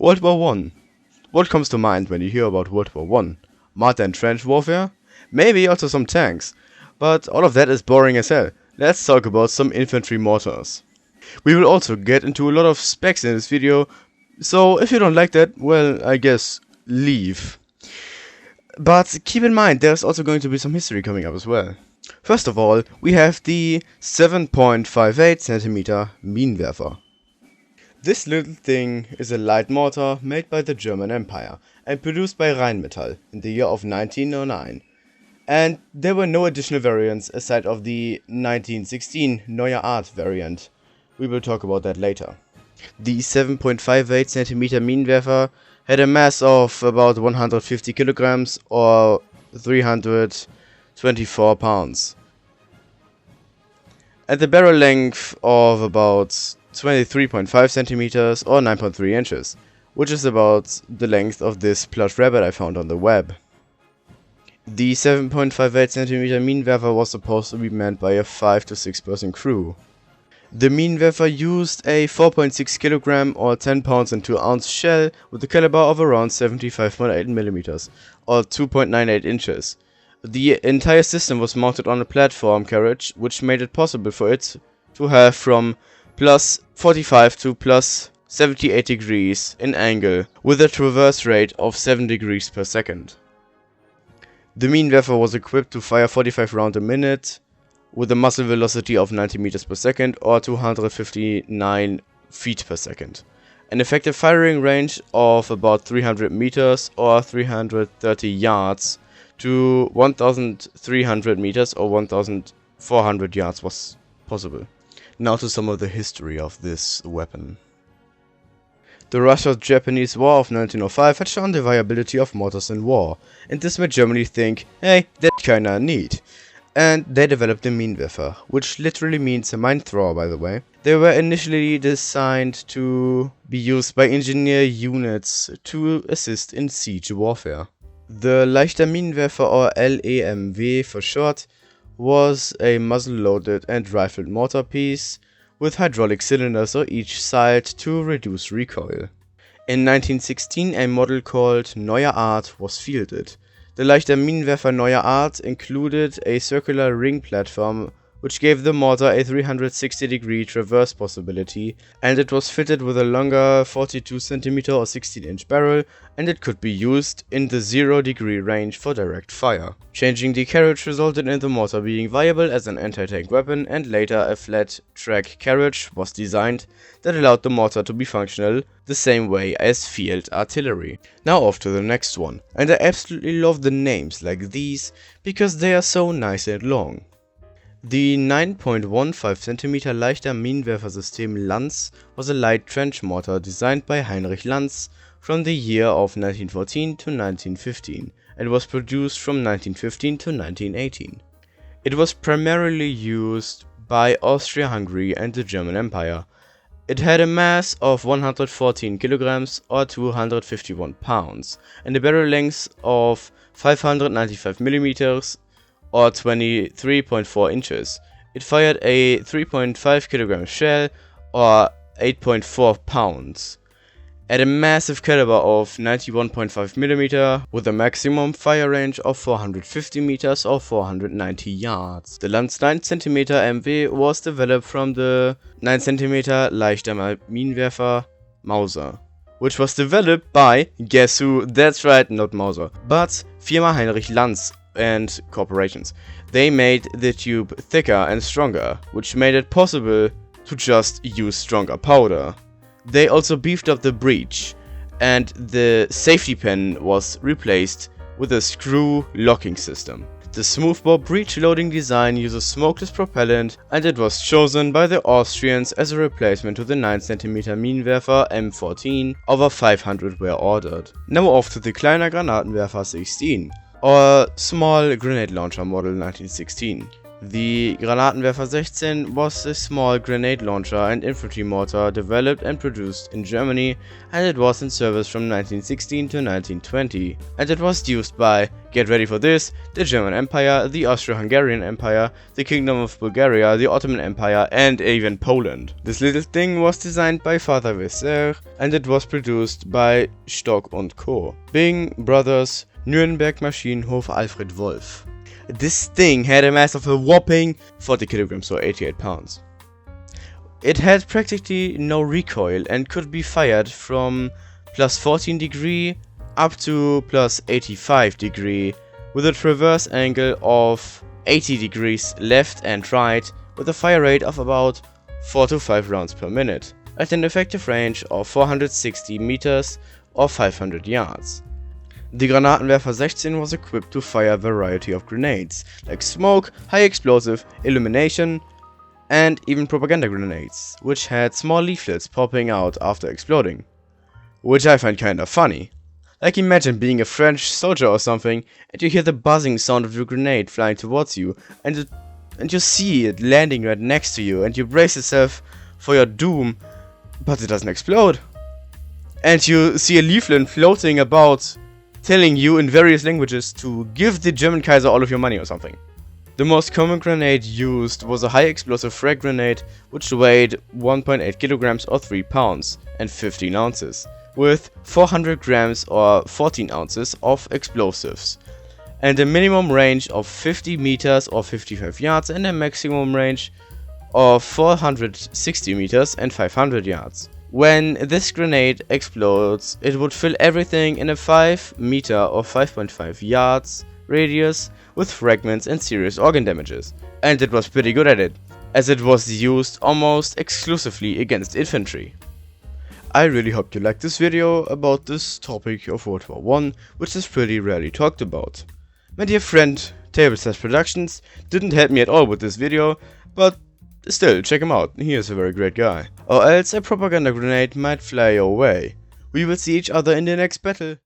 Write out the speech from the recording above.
World War One. What comes to mind when you hear about World War One? Mud and trench warfare? Maybe also some tanks. But all of that is boring as hell. Let's talk about some infantry mortars. We will also get into a lot of specs in this video, so if you don't like that, well, I guess leave. But keep in mind, there's also going to be some history coming up as well. First of all, we have the 7.58 cm Minenwerfer. This little thing is a light mortar made by the German Empire and produced by Rheinmetall in the year of 1909. And there were no additional variants aside of the 1916 Neue Art variant. We will talk about that later. The 7.58 cm Minenwerfer had a mass of about 150 kilograms or 324 pounds. And the barrel length of about 23.5 centimeters or 9.3 inches, which is about the length of this plush rabbit I found on the web. The 7.58 cm Minenwerfer was supposed to be manned by a 5 to 6 person crew. The Minenwerfer used a 4.6 kilogram or 10 pounds and 2 ounce shell with a caliber of around 75.8 millimeters or 2.98 inches. The entire system was mounted on a platform carriage, which made it possible for it to have from plus 45 to plus 78 degrees in angle with a traverse rate of 7 degrees per second. The Minenwerfer was equipped to fire 45 rounds a minute with a muzzle velocity of 90 meters per second or 259 feet per second. An effective firing range of about 300 meters or 330 yards to 1,300 meters or 1,400 yards was possible. Now to some of the history of this weapon. The Russia-Japanese War of 1905 had shown the viability of mortars in war, and this made Germany think, hey, that's kinda neat. And they developed the Minenwerfer, which literally means a mine thrower, by the way. They were initially designed to be used by engineer units to assist in siege warfare. The Leichter Minenwerfer, or LEMW for short, was a muzzle-loaded and rifled mortar piece with hydraulic cylinders on each side to reduce recoil. In 1916, a model called Neue Art was fielded. The Leichter Minenwerfer Neue Art included a circular ring platform which gave the mortar a 360-degree traverse possibility, and it was fitted with a longer 42 cm or 16-inch barrel, and it could be used in the 0-degree range for direct fire. Changing the carriage resulted in the mortar being viable as an anti-tank weapon, and later a flat track carriage was designed that allowed the mortar to be functional the same way as field artillery. Now off to the next one, and I absolutely love the names like these because they are so nice and long. The 9.15 cm Leichter Minenwerfer System Lanz was a light trench mortar designed by Heinrich Lanz from the year of 1914 to 1915 and was produced from 1915 to 1918. It was primarily used by Austria-Hungary and the German Empire. It had a mass of 114 kilograms or 251 pounds and a barrel length of 595 millimeters or 23.4 inches. It fired a 3.5 kilogram shell or 8.4 pounds at a massive caliber of 91.5 millimeter with a maximum fire range of 450 meters or 490 yards. The Lanz 9 cm MW was developed from the 9 cm Leichter Minenwerfer Mauser, which was developed by, guess who? That's right, not Mauser, but Firma Heinrich Lanz and corporations. They made the tube thicker and stronger, which made it possible to just use stronger powder. They also beefed up the breech, and the safety pin was replaced with a screw locking system. The smoothbore breech loading design uses smokeless propellant, and it was chosen by the Austrians as a replacement to the 9 cm Minenwerfer M14. Over 500 were ordered. Now off to the Kleiner Granatenwerfer 16. Or small grenade launcher model 1916. The Granatenwerfer 16 was a small grenade launcher and infantry mortar developed and produced in Germany, and it was in service from 1916 to 1920, and it was used by, get ready for this, the German Empire, the Austro-Hungarian Empire, the Kingdom of Bulgaria, the Ottoman Empire, and even Poland. This little thing was designed by Father Visser, and it was produced by Stock & Co. Bing Brothers, Nürnberg Maschinenhof Alfred Wolf. This thing had a mass of a whopping 40 kilograms or 88 pounds. It had practically no recoil and could be fired from plus 14 degree up to plus 85 degree with a traverse angle of 80 degrees left and right with a fire rate of about 4 to 5 rounds per minute at an effective range of 460 meters or 500 yards. The Granatenwerfer 16 was equipped to fire a variety of grenades, like smoke, high explosive, illumination, and even propaganda grenades, which had small leaflets popping out after exploding. Which I find kinda funny. Like, imagine being a French soldier or something, and you hear the buzzing sound of your grenade flying towards you, and you see it landing right next to you, and you brace yourself for your doom, but it doesn't explode. And you see a leaflet floating about, telling you in various languages to give the German Kaiser all of your money or something. The most common grenade used was a high explosive frag grenade, which weighed 1.8 kilograms or 3 pounds and 15 ounces, with 400 grams or 14 ounces of explosives, and a minimum range of 50 meters or 55 yards and a maximum range of 460 meters and 500 yards. When this grenade explodes, it would fill everything in a 5 meter or 5.5 yards radius with fragments and serious organ damages. And it was pretty good at it, as it was used almost exclusively against infantry. I really hope you liked this video about this topic of World War I, which is pretty rarely talked about. My dear friend Table Says Productions didn't help me at all with this video, but still, check him out, he is a very great guy. Or else a propaganda grenade might fly your way. We will see each other in the next battle.